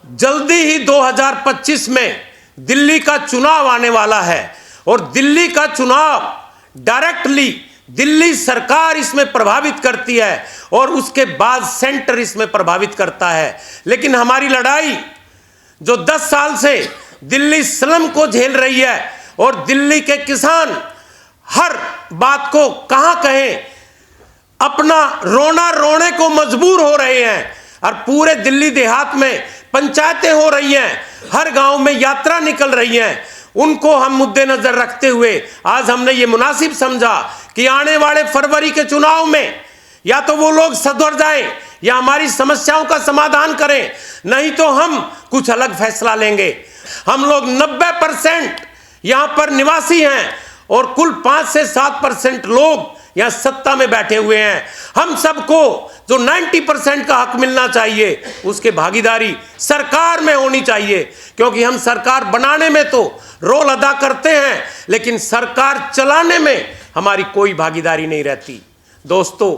जल्दी ही 2025 में दिल्ली का चुनाव आने वाला है और दिल्ली का चुनाव डायरेक्टली दिल्ली सरकार इसमें प्रभावित करती है और उसके बाद सेंटर इसमें प्रभावित करता है। लेकिन हमारी लड़ाई जो 10 साल से दिल्ली स्लम को झेल रही है और दिल्ली के किसान हर बात को कहां कहें अपना रोना रोने को मजबूर हो रहे हैं और पूरे दिल्ली देहात में पंचायतें हो रही हैं, हर गांव में यात्रा निकल रही है, उनको हम मुद्दे नजर रखते हुए आज हमने ये मुनासिब समझा कि आने वाले फरवरी के चुनाव में या तो वो लोग सधर जाएं या हमारी समस्याओं का समाधान करें, नहीं तो हम कुछ अलग फैसला लेंगे। हम लोग 90% यहां पर निवासी हैं और कुल 5 से 7% लोग यहां सत्ता में बैठे हुए हैं। हम सबको जो 90% का हक मिलना चाहिए उसके भागीदारी सरकार में होनी चाहिए, क्योंकि हम सरकार बनाने में तो रोल अदा करते हैं लेकिन सरकार चलाने में हमारी कोई भागीदारी नहीं रहती। दोस्तों,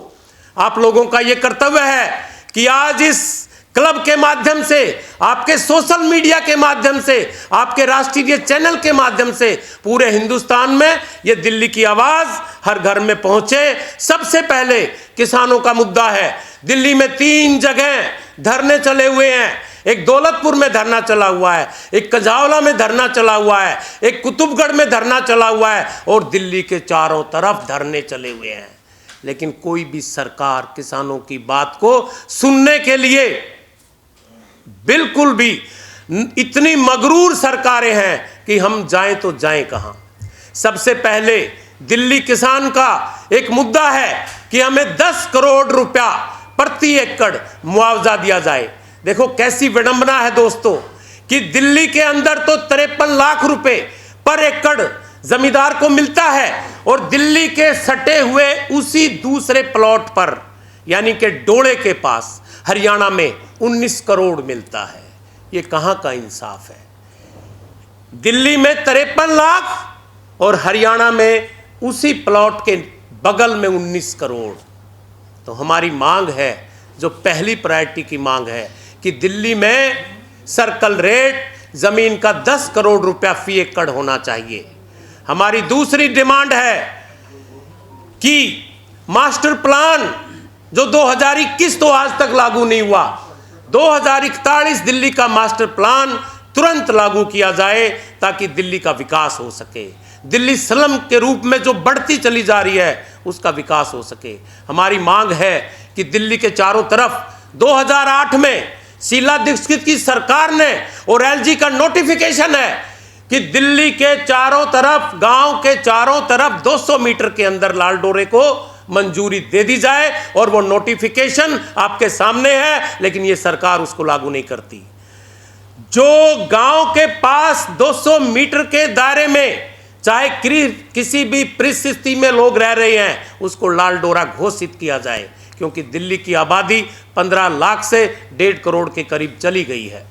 आप लोगों का यह कर्तव्य है कि आज इस क्लब के माध्यम से, आपके सोशल मीडिया के माध्यम से, आपके राष्ट्रीय चैनल के माध्यम से पूरे हिंदुस्तान में ये दिल्ली की आवाज हर घर में पहुंचे। सबसे पहले किसानों का मुद्दा है। दिल्ली में 3 जगह धरने चले हुए हैं, एक दौलतपुर में धरना चला हुआ है, एक कजावला में धरना चला हुआ है, एक कुतुबगढ़ में धरना चला हुआ है और दिल्ली के चारों तरफ धरने चले हुए हैं। लेकिन कोई भी सरकार किसानों की बात को सुनने के लिए बिल्कुल भी, इतनी मगरूर सरकारें हैं कि हम जाएं तो जाएं कहां। सबसे पहले दिल्ली किसान का एक मुद्दा है कि हमें 10 करोड़ रुपया प्रति एकड़ मुआवजा दिया जाए। देखो कैसी विडंबना है दोस्तों कि दिल्ली के अंदर तो 53 लाख रुपए पर एकड़ जमींदार को मिलता है और दिल्ली के सटे हुए उसी दूसरे प्लॉट पर यानी कि डोले के पास हरियाणा में 19 करोड़ मिलता है। ये कहां का इंसाफ है? दिल्ली में 53 लाख और हरियाणा में उसी प्लॉट के बगल में 19 करोड़। तो हमारी मांग है, जो पहली प्रायोरिटी की मांग है कि दिल्ली में सर्कल रेट जमीन का 10 करोड़ रुपया फी एकड़ होना चाहिए। हमारी दूसरी डिमांड है कि मास्टर प्लान जो 2021 तो आज तक लागू नहीं हुआ, 2041 दिल्ली का मास्टर प्लान तुरंत लागू किया जाए ताकि दिल्ली का विकास हो सके। दिल्ली स्लम के रूप में जो बढ़ती चली जा रही है उसका विकास हो सके। हमारी मांग है कि दिल्ली के चारों तरफ 2008 में शीला दीक्षित की सरकार ने और एलजी का नोटिफिकेशन है कि दिल्ली के चारों तरफ, गांव के चारों तरफ 200 मीटर के अंदर लाल डोरे को मंजूरी दे दी जाए और वो नोटिफिकेशन आपके सामने है, लेकिन ये सरकार उसको लागू नहीं करती। जो गांव के पास 200 मीटर के दायरे में चाहे किसी भी परिस्थिति में लोग रह रहे हैं उसको लाल डोरा घोषित किया जाए, क्योंकि दिल्ली की आबादी 15 लाख से 1.5 करोड़ के करीब चली गई है।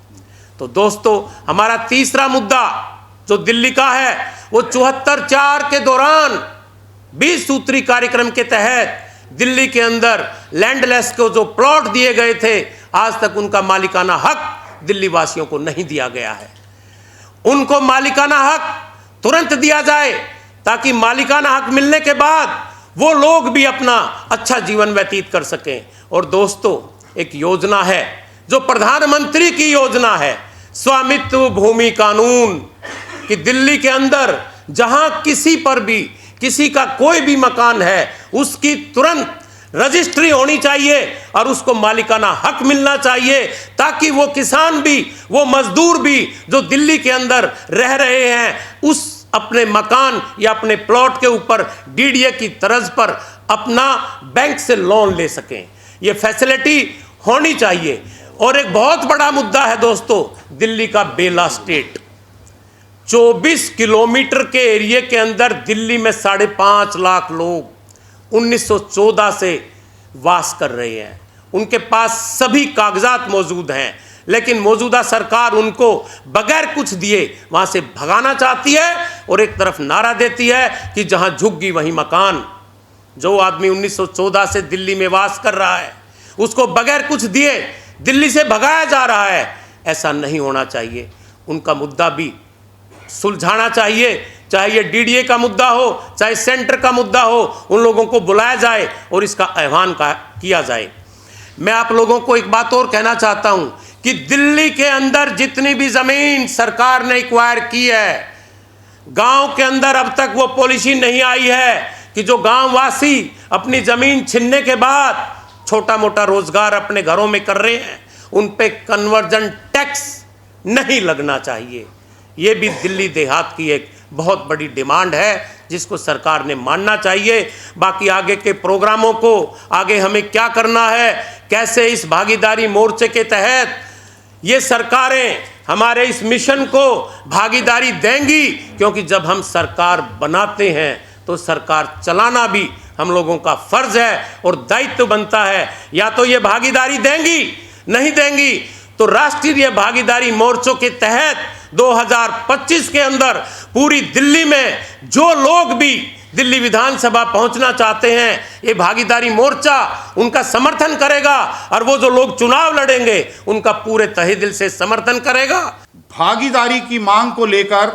तो दोस्तों, हमारा तीसरा मुद्दा जो दिल्ली का है वो 74/4 के दौरान 20 सूत्री कार्यक्रम के तहत दिल्ली के अंदर लैंडलेस को जो प्लॉट दिए गए थे आज तक उनका मालिकाना हक दिल्ली वासियों को नहीं दिया गया है। उनको मालिकाना हक तुरंत दिया जाए ताकि मालिकाना हक मिलने के बाद वो लोग भी अपना अच्छा जीवन व्यतीत कर सकें। और दोस्तों, एक योजना है जो प्रधानमंत्री की योजना है, स्वामित्व भूमि कानून, कि दिल्ली के अंदर जहां किसी पर भी किसी का कोई भी मकान है उसकी तुरंत रजिस्ट्री होनी चाहिए और उसको मालिकाना हक मिलना चाहिए ताकि वो किसान भी, वो मजदूर भी जो दिल्ली के अंदर रह रहे हैं उस अपने मकान या अपने प्लॉट के ऊपर डीडीए की तर्ज पर अपना बैंक से लोन ले सकें। ये फैसिलिटी होनी चाहिए। और एक बहुत बड़ा मुद्दा है दोस्तों, दिल्ली का बेला स्टेट। 24 किलोमीटर के एरिया के अंदर दिल्ली में 5.5 लाख लोग 1914 से वास कर रहे हैं। उनके पास सभी कागजात मौजूद हैं, लेकिन मौजूदा सरकार उनको बगैर कुछ दिए वहां से भगाना चाहती है और एक तरफ नारा देती है कि जहां झुग्गी वहीं मकान। जो आदमी 1914 से दिल्ली में वास कर रहा है उसको बगैर कुछ दिए दिल्ली से भगाया जा रहा है। ऐसा नहीं होना चाहिए। उनका मुद्दा भी सुलझाना चाहिए, चाहे ये डीडीए का मुद्दा हो, चाहे सेंटर का मुद्दा हो, उन लोगों को बुलाया जाए और इसका आह्वान किया जाए। मैं आप लोगों को एक बात और कहना चाहता हूं कि दिल्ली के अंदर जितनी भी ज़मीन सरकार ने एक्वायर की है, गांव के अंदर अब तक वो पॉलिसी नहीं आई है कि जो गांववासी अपनी ज़मीन छीनने के बाद छोटा मोटा रोजगार अपने घरों में कर रहे हैं, उन पे कन्वर्जन टैक्स नहीं लगना चाहिए। ये भी दिल्ली देहात की एक बहुत बड़ी डिमांड है जिसको सरकार ने मानना चाहिए। बाकी आगे के प्रोग्रामों को, आगे हमें क्या करना है, कैसे इस भागीदारी मोर्चे के तहत ये सरकारें हमारे इस मिशन को भागीदारी देंगी, क्योंकि जब हम सरकार बनाते हैं तो सरकार चलाना भी हम लोगों का फर्ज है और दायित्व बनता है। या तो ये भागीदारी देंगी, नहीं देंगी तो राष्ट्रीय भागीदारी मोर्चों के तहत 2025 के अंदर पूरी दिल्ली में जो लोग भी दिल्ली विधानसभा पहुंचना चाहते हैं, ये भागीदारी मोर्चा उनका समर्थन करेगा और वो जो लोग चुनाव लड़ेंगे उनका पूरे तहे दिल से समर्थन करेगा। भागीदारी की मांग को लेकर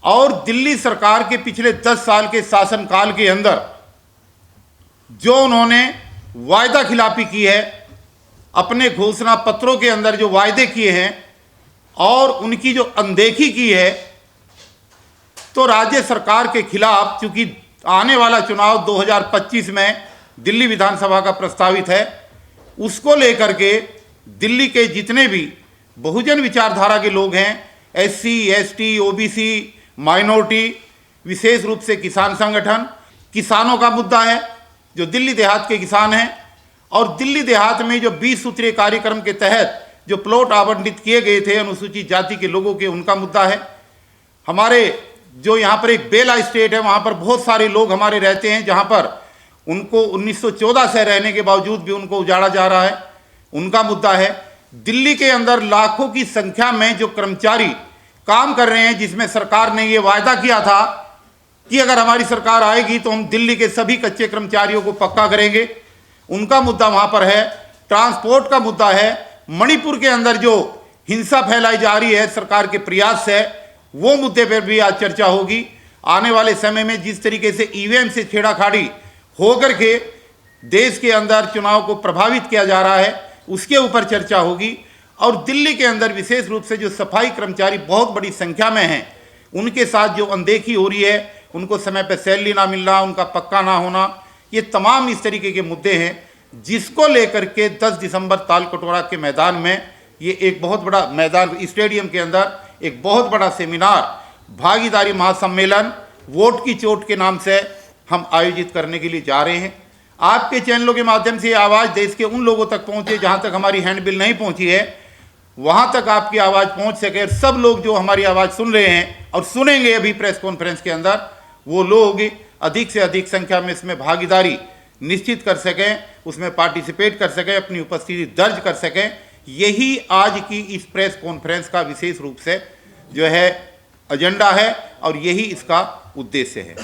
और दिल्ली सरकार के पिछले 10 साल के शासनकाल के अंदर जो उन्होंने वायदा खिलाफी की है, अपने घोषणा पत्रों के अंदर जो वायदे किए हैं और उनकी जो अनदेखी की है, तो राज्य सरकार के खिलाफ, चूंकि आने वाला चुनाव 2025 में दिल्ली विधानसभा का प्रस्तावित है, उसको लेकर के दिल्ली के जितने भी बहुजन विचारधारा के लोग हैं, SC, ST, OBC, माइनॉरिटी, विशेष रूप से किसान संगठन, किसानों का मुद्दा है, जो दिल्ली देहात के किसान हैं, और दिल्ली देहात में जो 20 सूत्रीय कार्यक्रम के तहत जो प्लॉट आवंटित किए गए थे अनुसूचित जाति के लोगों के, उनका मुद्दा है। हमारे जो यहाँ पर एक बेला स्टेट है, वहाँ पर बहुत सारे लोग हमारे रहते हैं जहाँ पर उनको 1914 से रहने के बावजूद भी उनको उजाड़ा जा रहा है, उनका मुद्दा है। दिल्ली के अंदर लाखों की संख्या में जो कर्मचारी काम कर रहे हैं, जिसमें सरकार ने ये वायदा किया था कि अगर हमारी सरकार आएगी तो हम दिल्ली के सभी कच्चे कर्मचारियों को पक्का करेंगे, उनका मुद्दा वहाँ पर है। ट्रांसपोर्ट का मुद्दा है। मणिपुर के अंदर जो हिंसा फैलाई जा रही है सरकार के प्रयास से, वो मुद्दे पर भी आज चर्चा होगी। आने वाले समय में जिस तरीके से EVM से छेड़ाखाड़ी होकर के देश के अंदर चुनाव को प्रभावित किया जा रहा है, उसके ऊपर चर्चा होगी। और दिल्ली के अंदर विशेष रूप से जो सफाई कर्मचारी बहुत बड़ी संख्या में हैं, उनके साथ जो अनदेखी हो रही है, उनको समय पर सैलरी ना मिलना, उनका पक्का ना होना, ये तमाम इस तरीके के मुद्दे हैं जिसको लेकर के 10 दिसंबर ताल कटोरा के मैदान में, ये एक बहुत बड़ा मैदान, स्टेडियम के अंदर एक बहुत बड़ा सेमिनार, भागीदारी महासम्मेलन वोट की चोट के नाम से हम आयोजित करने के लिए जा रहे हैं। आपके चैनलों के माध्यम से आवाज़ देश के उन लोगों तक पहुँचे जहाँ तक हमारी हैंडबिल नहीं पहुँची है, वहाँ तक आपकी आवाज़ पहुँच सके। सब लोग जो हमारी आवाज़ सुन रहे हैं और सुनेंगे अभी प्रेस कॉन्फ्रेंस के अंदर, वो लोग अधिक से अधिक संख्या में इसमें भागीदारी निश्चित कर सकें, उसमें पार्टिसिपेट कर सकें, अपनी उपस्थिति दर्ज कर सकें। यही आज की इस प्रेस कॉन्फ्रेंस का विशेष रूप से जो है एजेंडा है और यही इसका उद्देश्य है।